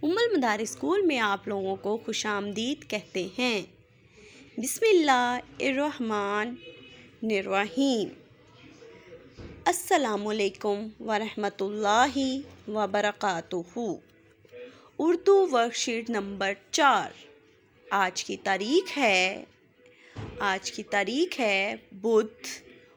उम्मुल मदारिस school में आप लोगों को खुशामदीद कहते हैं। बिस्मिल्लाहिर्रहमानिर्रहीम। अस्सलामुअलैकुम वरहमतुल्लाहि वबरकातुहू। Urdu worksheet number 4। आज की तारीख है बुध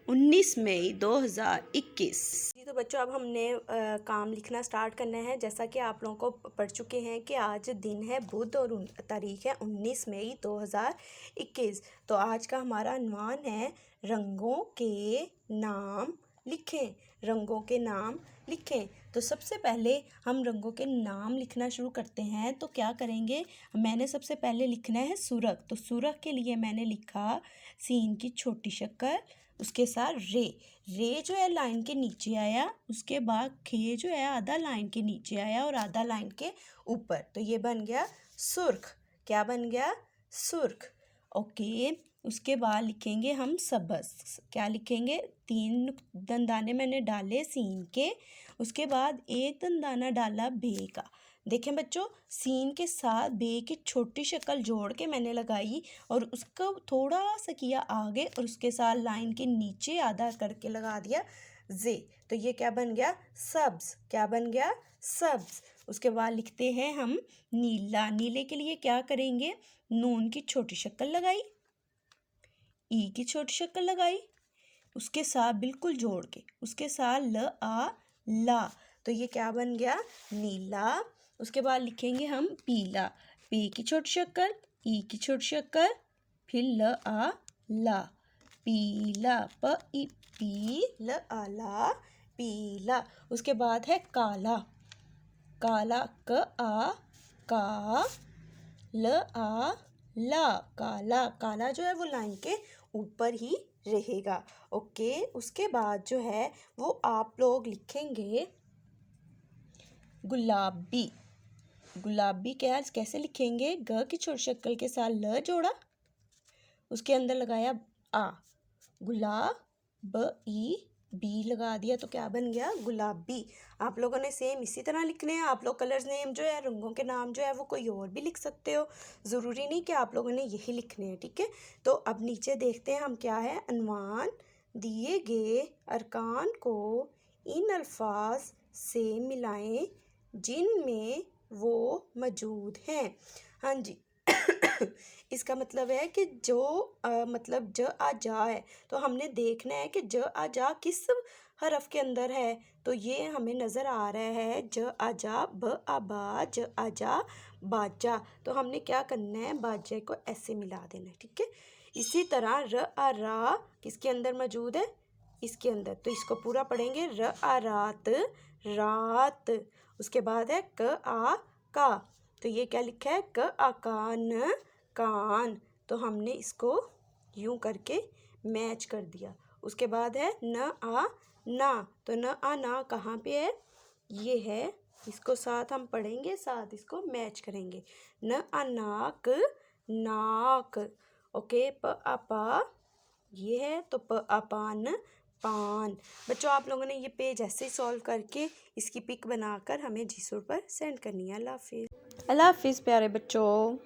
19 मई 2021। तो बच्चों अब हमने काम लिखना स्टार्ट करना है। जैसा कि आप लोगों को पढ़ चुके हैं कि आज दिन है बुध और तारीख है 19 मई 2021। तो आज का हमारा अनवान है रंगों के नाम लिखें। रंगों के नाम लिखें। तो सबसे पहले हम रंगों के नाम लिखना शुरू करते हैं। तो क्या करेंगे, मैंने सबसे पहले लिखना है सुरख। तो सुरख के लिए मैंने लिखा सीन की छोटी शक्ल, उसके साथ रे जो है लाइन के नीचे आया, उसके बाद खे जो है आधा लाइन के नीचे आया और आधा लाइन के ऊपर। तो ये बन गया सुर्ख। क्या बन गया? सुर्ख। ओके, उसके बाद लिखेंगे हम सबस। क्या लिखेंगे? 3 दंदाने मैंने डाले सीन के, उसके बाद 1 दंदाना डाला बे का। देखें बच्चों, सीन के साथ बे की छोटी शक्ल जोड़ के मैंने लगाई और उसको थोड़ा सा किया आगे और उसके साथ लाइन के नीचे आधा करके लगा दिया जे। तो ये क्या बन गया? सब्ज। क्या बन गया? सब्ज। उसके बाद लिखते हैं हम नीला। नीले के लिए क्या करेंगे? नून की छोटी शक्ल लगाई, ई की छोटी शक्ल लगाई, उसके साथ बिल्कुल जोड़ के उसके साथ ल आ ला। तो ये क्या बन गया? नीला। उसके बाद लिखेंगे हम पीला। पी की छोटी शक्ल, ई की छोटी शक्ल, फिर ल आ ला, पीला। प ई पी ल आ ला, पीला। उसके बाद है काला। काला क आ का ल आ ला, काला। काला जो है वो लाइन के ऊपर ही रहेगा। ओके, उसके बाद जो है वो आप लोग लिखेंगे गुलाबी। गुलाबी कैसे लिखेंगे? ग की छोटी शक्ल के साथ ल जोड़ा, उसके अंदर लगाया आ, गुलाब ई बी लगा दिया। तो क्या बन गया? गुलाबी। आप लोगों ने सेम इसी तरह लिखने हैं। आप लोग कलर्स नेम जो है, रंगों के नाम जो है वो कोई और भी लिख सकते हो, ज़रूरी नहीं कि आप लोगों ने यही लिखने हैं। ठीक है, तो अब नीचे देखते हैं हम क्या है। अनवान दिए गए अरकान को इन अल्फाज से मिलाएं जिनमें वो मौजूद हैं। हाँ जी। इसका मतलब है कि जो मतलब ज आ जा है, तो हमने देखना है कि ज आ जा किस हरफ के अंदर है। तो ये हमें नज़र आ रहा है ज आ जा ब आ बा, ज आ जा बाजा। तो हमने क्या करना है? बाजे को ऐसे मिला देना है। ठीक है, इसी तरह र आ रा किसके अंदर मौजूद है? इसके अंदर। तो इसको पूरा पढ़ेंगे र आ रात, रात। उसके बाद है क आ का। तो ये क्या लिखा है? क आ कान, कान। तो हमने इसको यूं करके मैच कर दिया। उसके बाद है न आ ना। तो न आ ना कहाँ पे है? ये है। इसको साथ हम पढ़ेंगे, साथ इसको मैच करेंगे। न आ नाक, नाक। ओके, प आ पा ये है, तो प आ पान, पान। बच्चों आप लोगों ने ये पेज ऐसे ही सॉल्व करके इसकी पिक बनाकर हमें जीसोर पर सेंड करनी है। अल्लाह हाफिज़। अल्लाह हाफिज़ प्यारे बच्चों।